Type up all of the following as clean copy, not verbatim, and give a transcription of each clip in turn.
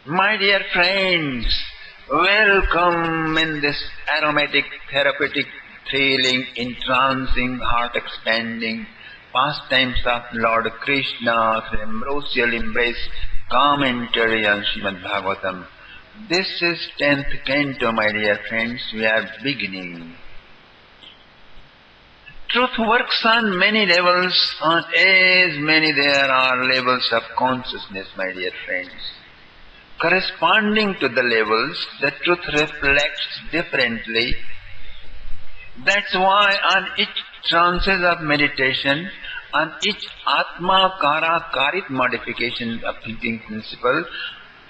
My dear friends, welcome in this aromatic, therapeutic, thrilling, entrancing, heart-expanding pastimes of Lord Krishna through ambrosial embrace commentary on Srimad Bhagavatam. This is 10th canto, my dear friends. We are beginning. Truth works on many levels, on as many there are levels of consciousness, my dear friends. Corresponding to the levels, the truth reflects differently. That's why on each trances of meditation, on each Atma Kara Karit modification of thinking principle,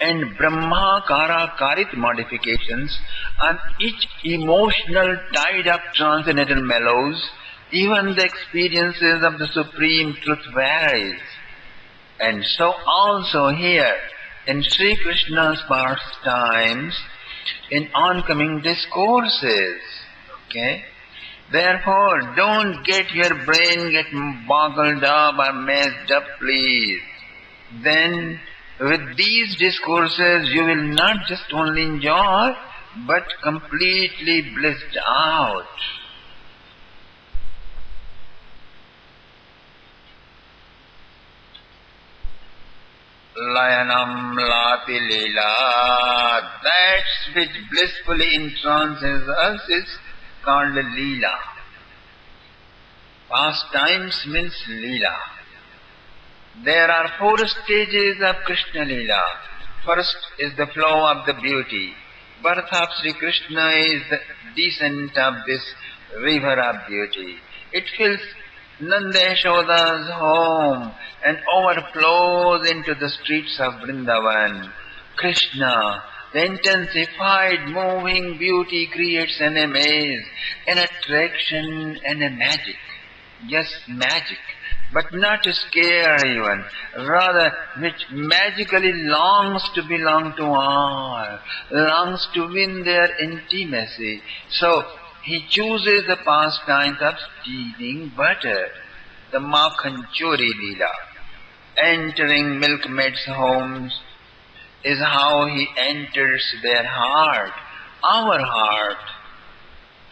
and Brahma Kara Karit modifications, on each emotional tide of transcendental mellows, even the experiences of the Supreme Truth varies. And so also here, in Sri Krishna's pastimes, in oncoming discourses. Okay? Therefore, don't get your brain get boggled up or messed up, please. Then, with these discourses, you will not just only enjoy, but completely blissed out. Layanam Lati Leela, that which blissfully entrances us is called Leela. Pastimes means Leela. There are 4 stages of Krishna Leela. First is the flow of the beauty. Birth of Sri Krishna is the descent of this river of beauty. It fills Nanda Yashoda's home and overflows into the streets of Vrindavan. Krishna, the intensified moving beauty creates an amaze, an attraction and a magic. Yes, magic, but not to scare even, rather which magically longs to belong to all, longs to win their intimacy. So, he chooses the pastimes of stealing butter, the Makhan Chori Leela. Entering milkmaids' homes is how he enters their heart, our heart.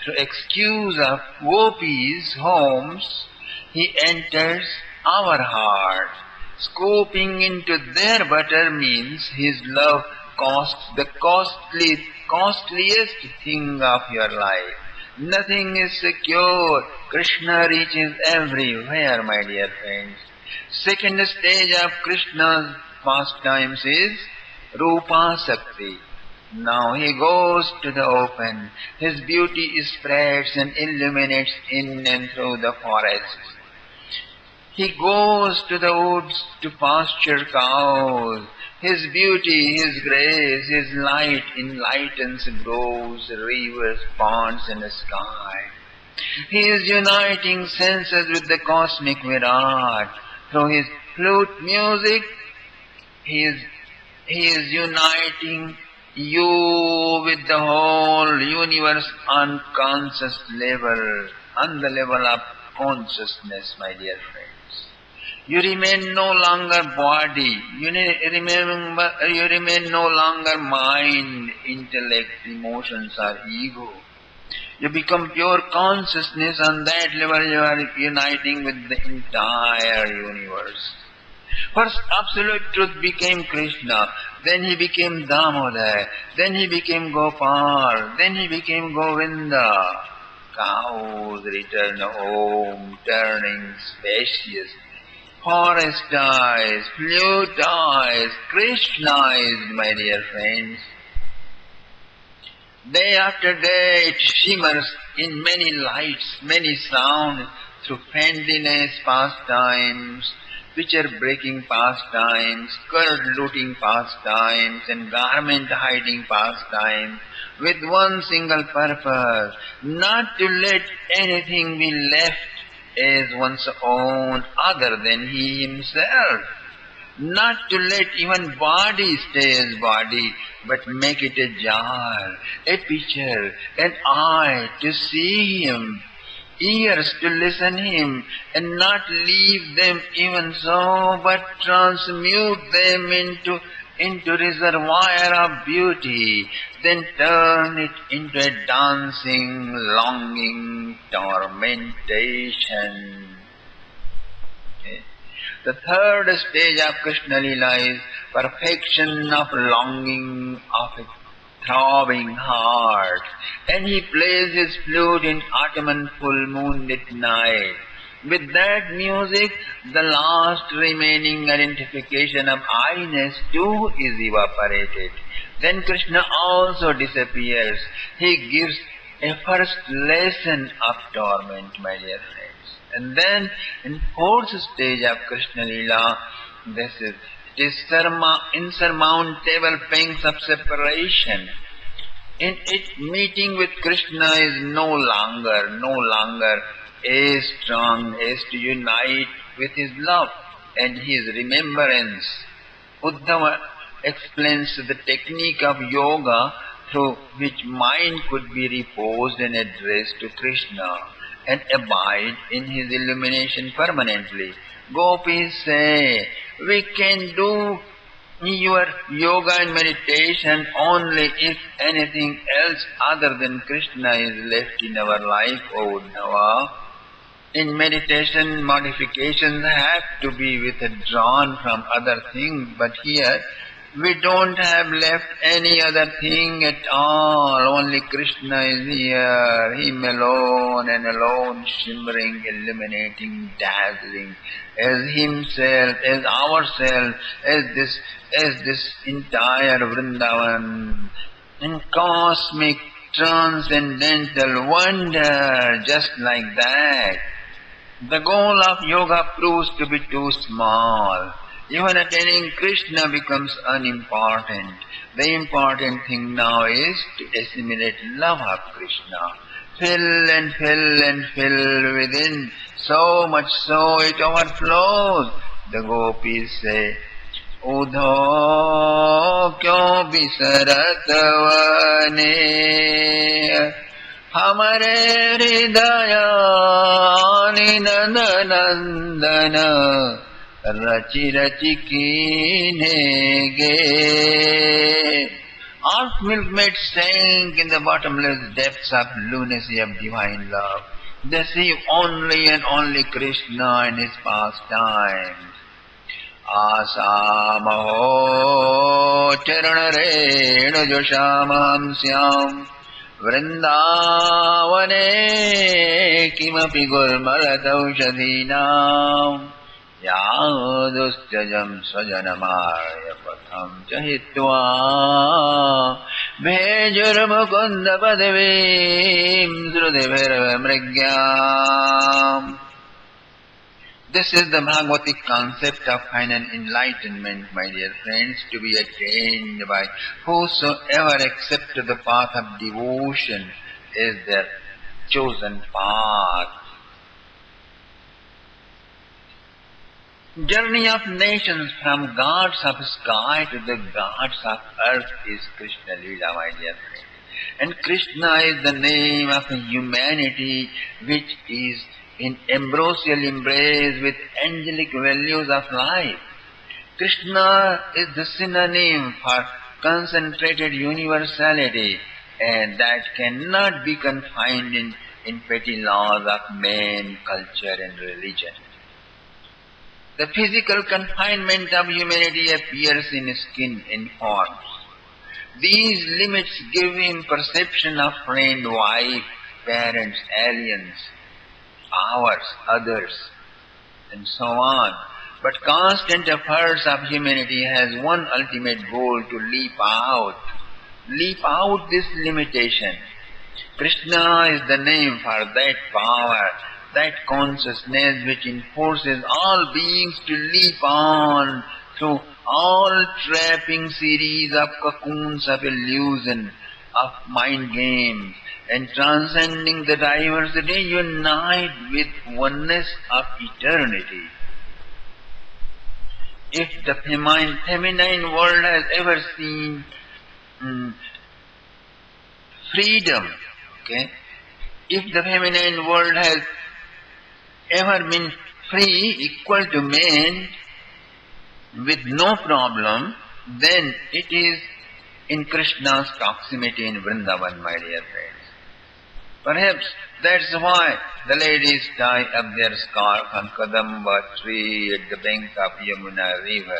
Through excuse of gopis' homes, he enters our heart. Scooping into their butter means his love costs the costliest thing of your life. Nothing is secure. Krishna reaches everywhere, my dear friends. Second stage of Krishna's pastimes is Rupa Sakti. Now he goes to the open. His beauty spreads and illuminates in and through the forests. He goes to the woods to pasture cows. His beauty, His grace, His light enlightens groves, rivers, ponds, and the sky. He is uniting senses with the cosmic Virat. Through His flute music, He is uniting you with the whole universe on conscious level, on the level of consciousness, my dear friends. You remain no longer body, you remain no longer mind, intellect, emotions or ego. You become pure consciousness. On that level you are uniting with the entire universe. First absolute truth became Krishna, then he became Damodar, then he became Gopal, then he became Govinda. Cows return home, turning spacious. Forest eyes, flute eyes, Krishna eyes, my dear friends. Day after day it shimmers in many lights, many sounds, through friendliness pastimes, picture-breaking pastimes, curd-looting pastimes, and garment-hiding pastimes, with one single purpose, not to let anything be left as one's own other than he himself. Not to let even body stay as body, but make it a jar, a picture, an eye to see him, ears to listen him, and not leave them even so, but transmute them into into reservoir of beauty, then turn it into a dancing, longing tormentation. Okay. The third stage of Krishna Lila is perfection of longing of a throbbing heart. And he plays his flute in autumn and full moonlit night. With that music, the last remaining identification of I-ness too is evaporated. Then Krishna also disappears. He gives a first lesson of torment, my dear friends. And then in fourth stage of Krishna Lila, this is insurmountable pangs of separation. In it, meeting with Krishna is no longer as strong as to unite with his love and his remembrance. Uddhava explains the technique of yoga through which mind could be reposed and addressed to Krishna and abide in his illumination permanently. Gopis say, we can do your yoga and meditation only if anything else other than Krishna is left in our life, O Uddhava. In meditation, modifications have to be withdrawn from other things, but here we don't have left any other thing at all. Only Krishna is here, Him alone and alone, shimmering, illuminating, dazzling, as Himself, as ourselves, as this entire Vrindavan, in cosmic, transcendental wonder, just like that. The goal of yoga proves to be too small. Even attaining Krishna becomes unimportant. The important thing now is to assimilate love of Krishna. Fill and fill and fill within, so much so it overflows. The gopis say, Udho kyo bisarat vane hamare hridaya ninanandana rachi rachi kinege. Earth milkmaids sank in the bottomless depths of lunacy of divine love. They see only and only Krishna and his pastimes. Asamaho charanarena joshamam syam vrindavane kimapi gulmalataushadhinam yadustajam swajanamaya patham chahitva bhejurmukunda padavim srudibhirvamrigyam. This is the Bhagavatic concept of final enlightenment, my dear friends, to be attained by whosoever accepts the path of devotion as their chosen path. Journey of nations from gods of sky to the gods of earth is Krishna Lila, my dear friends. And Krishna is the name of humanity which is in ambrosial embrace with angelic values of life. Krishna is the synonym for concentrated universality, and that cannot be confined in petty laws of man, culture and religion. The physical confinement of humanity appears in skin and forms. These limits give him perception of friend, wife, parents, aliens, ours, others, and so on. But constant efforts of humanity has one ultimate goal: to leap out this limitation. Krishna is the name for that power, that consciousness which enforces all beings to leap on through all trapping series of cocoons of illusion, of mind games, and transcending the diversity, unite with oneness of eternity. If the feminine world has ever seen freedom, okay, if the feminine world has ever been free, equal to men, with no problem, then it is in Krishna's proximity in Vrindavan, my dear friends. Perhaps that's why the ladies tie up their scarf on Kadamba tree at the bank of Yamuna river.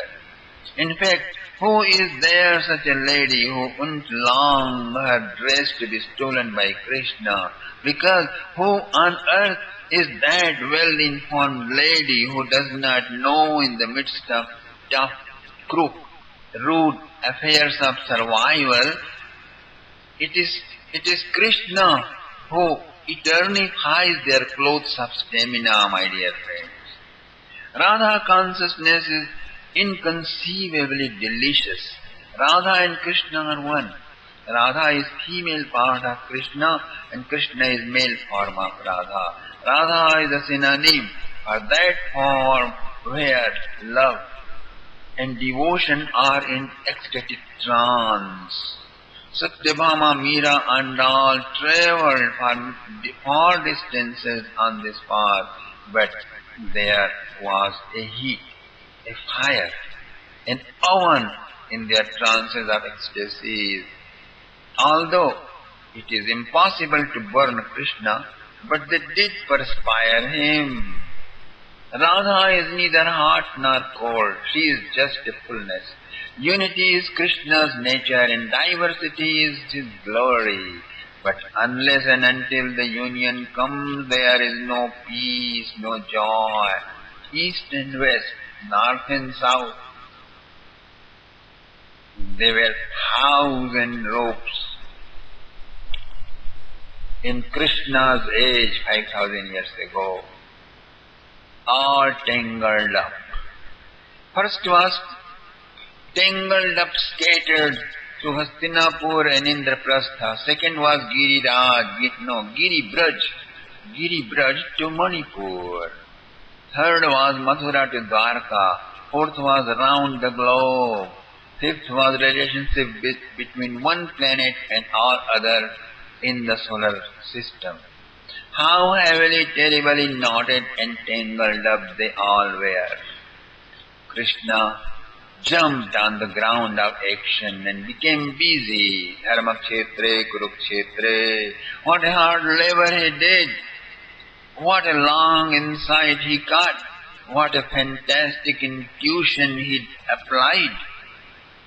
In fact, who is there such a lady who wouldn't long her dress to be stolen by Krishna? Because who on earth is that well-informed lady who does not know in the midst of tough, rude affairs of survival, it is Krishna who eternifies their clothes of stamina, my dear friends. Radha consciousness is inconceivably delicious. Radha and Krishna are one. Radha is female part of Krishna and Krishna is male form of Radha. Radha is a synonym for that form where love and devotion are in ecstatic trance. Satyabhama, Meera and all traveled for far distances on this path, but there was a heat, a fire, an oven in their trances of ecstasy. Although it is impossible to burn Krishna, but they did perspire him. Radha is neither hot nor cold, she is just a fullness. Unity is Krishna's nature and diversity is his glory. But unless and until the union comes, there is no peace, no joy. East and west, north and south, they were 1,000 ropes. In Krishna's age, 5,000 years ago, all tangled up. First was tangled up, scattered to Hastinapur and Indraprastha. Second was Giri-Braj to Manipur. Third was Mathura to Dwarka. Fourth was around the globe. Fifth was relationship between one planet and all other in the solar system. How heavily, terribly knotted and tangled up they all were. Krishna jumped on the ground of action and became busy. Dharmakshetre, Kurukshetre. What a hard labor he did. What a long insight he got. What a fantastic intuition he applied.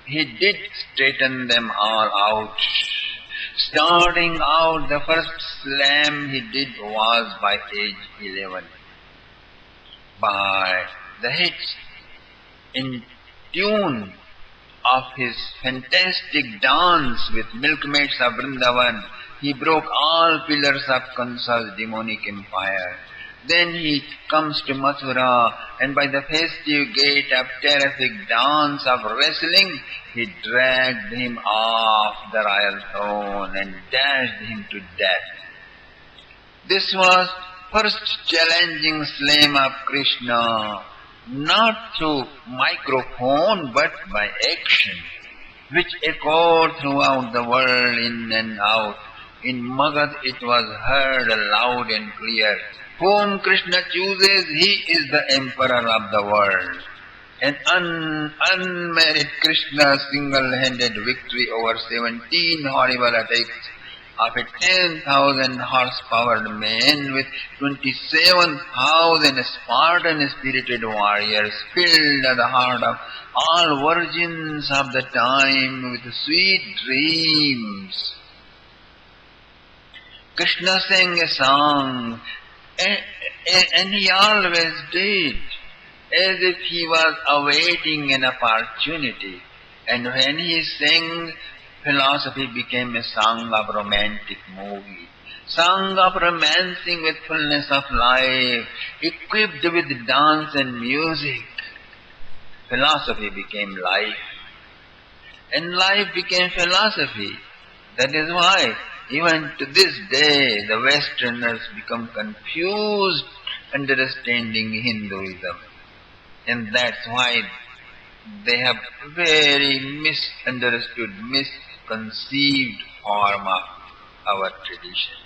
He did straighten them all out. Starting out, the first slam he did was by age 11. By the hits in tune of his fantastic dance with milkmaids of Vrindavan, he broke all pillars of Kansa's demonic empire. Then he comes to Mathura, and by the festive gait of terrific dance of wrestling, he dragged him off the royal throne and dashed him to death. This was first challenging slam of Krishna, not through microphone but by action, which echoed throughout the world in and out. In Magad it was heard loud and clear. Whom Krishna chooses, he is the emperor of the world. An unmarried Krishna's single-handed victory over 17 horrible attacks of a 10,000 horsepower man with 27,000 Spartan spirited warriors filled the heart of all virgins of the time with sweet dreams. Krishna sang a song, and he always did, as if he was awaiting an opportunity. And when he sang, philosophy became a song of romantic movie, song of romancing with fullness of life, equipped with dance and music. Philosophy became life, and life became philosophy. That is why even to this day the Westerners become confused understanding Hinduism. And that's why they have very misunderstood, misconceived form of our tradition.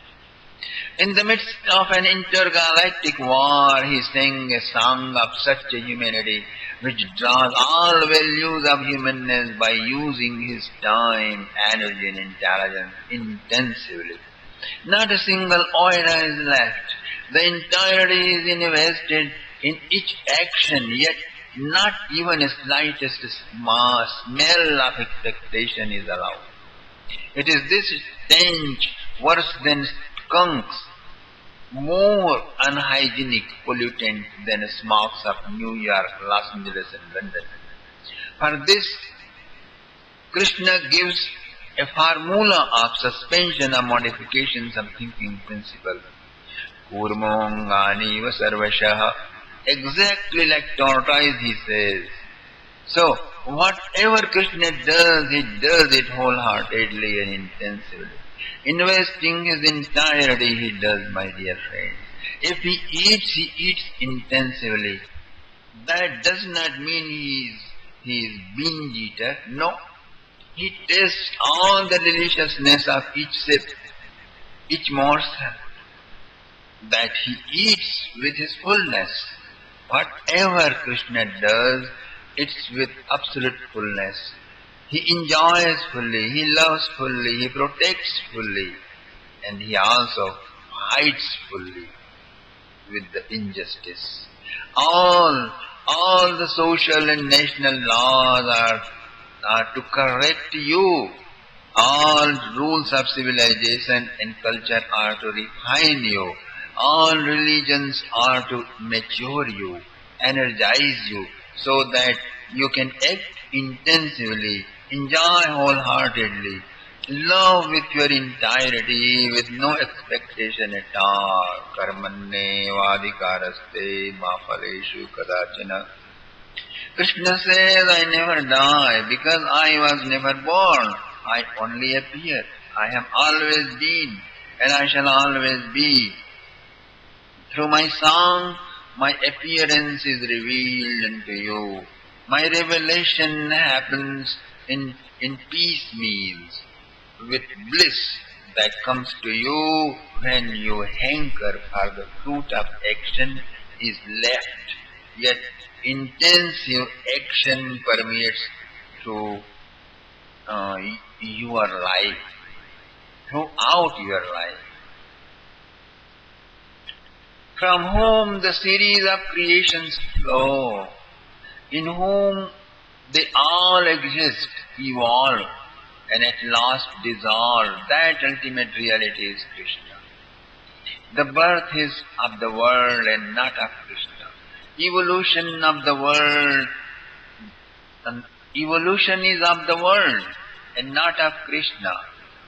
In the midst of an intergalactic war, he sang a song of such a humanity which draws all values of humanness by using his time, energy and intelligence intensively. Not a single iota is left. The entirety is invested in each action, yet not even a slightest smell of expectation is allowed. It is this stench, worse than skunks, more unhygienic pollutant than the smokes of New York, Los Angeles and London. For this, Krishna gives a formula of suspension of modifications of thinking principle. Kurmongani sarvashaha. Exactly like tortoise, he says. So, whatever Krishna does, he does it wholeheartedly and intensively. Investing his entirety, he does, my dear friends. If he eats intensively. That does not mean he is binge eater. No. He tastes all the deliciousness of each sip, each morsel that he eats with his fullness. Whatever Krishna does, it's with absolute fullness. He enjoys fully, he loves fully, he protects fully, and he also fights fully with the injustice. All the social and national laws are to correct you. All rules of civilization and culture are to refine you. All religions are to mature you, energize you, so that you can act intensively, enjoy wholeheartedly, love with your entirety, with no expectation at all. Karmanne vadikaraste ma phaleshu kadachana. Krishna says, I never die because I was never born. I only appear. I have always been and I shall always be. Through my song, my appearance is revealed unto you. My revelation happens in piecemeals, with bliss that comes to you when you hanker for the fruit of action is left. Yet intensive action permeates through your life, throughout your life. From whom the series of creations flow, in whom they all exist, evolve, and at last dissolve, that ultimate reality is Krishna. The birth is of the world and not of Krishna. Evolution of the world, evolution is of the world and not of Krishna.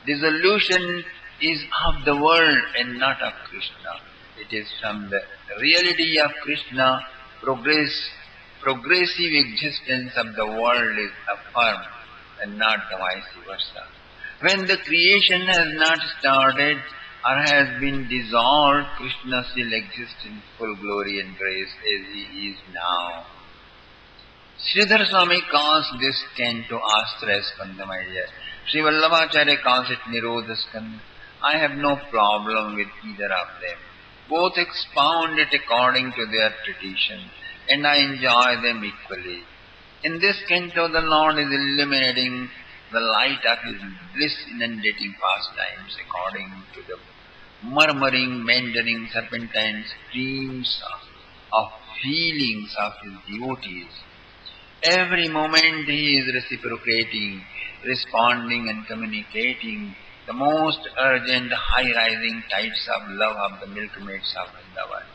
Dissolution is of the world and not of Krishna. It is from the reality of Krishna, progressive existence of the world is affirmed and not the vice versa. When the creation has not started or has been dissolved, Krishna still exists in full glory and grace as he is now. Sridhar Swami calls this canto Astraya Skanda, my dear. Sri Vallabhacharya calls it Nirodha Skanda. I have no problem with either of them. Both expound it according to their tradition, and I enjoy them equally. In this canto, the Lord is illuminating the light of His bliss-inundating pastimes according to the murmuring, meandering, serpentine streams of feelings of His devotees. Every moment He is reciprocating, responding and communicating the most urgent, high-rising tides of love of the milkmaids of Vrindavan.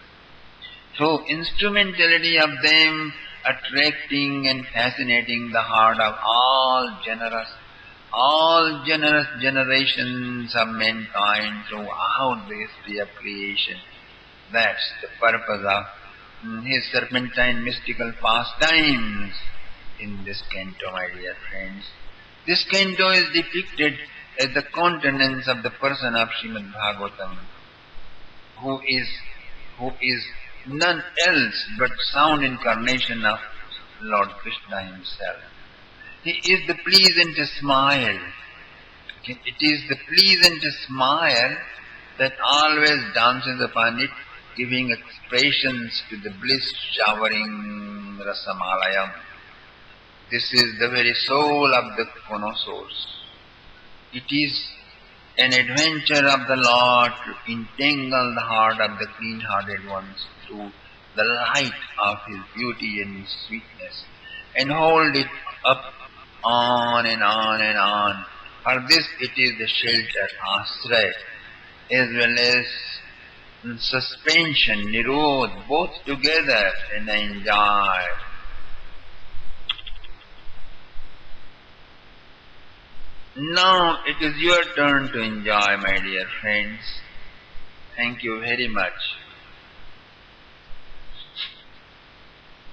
Through instrumentality of them attracting and fascinating the heart of all generous generations of mankind throughout the history of creation. That's the purpose of His serpentine mystical pastimes in this canto, my dear friends. This canto is depicted as the countenance of the person of Srimad Bhagavatam, who is none else but sound incarnation of Lord Krishna Himself. He is the pleasant smile. It is the pleasant smile that always dances upon it, giving expressions to the bliss showering Rasamalayam. This is the very soul of the connoisseurs. It is an adventure of the Lord to entangle the heart of the clean-hearted ones through the light of His beauty and His sweetness, and hold it up on and on and on. For this it is the shelter, asray, as well as suspension, nirod, both together, and I enjoy. Now it is your turn to enjoy, my dear friends. Thank you very much.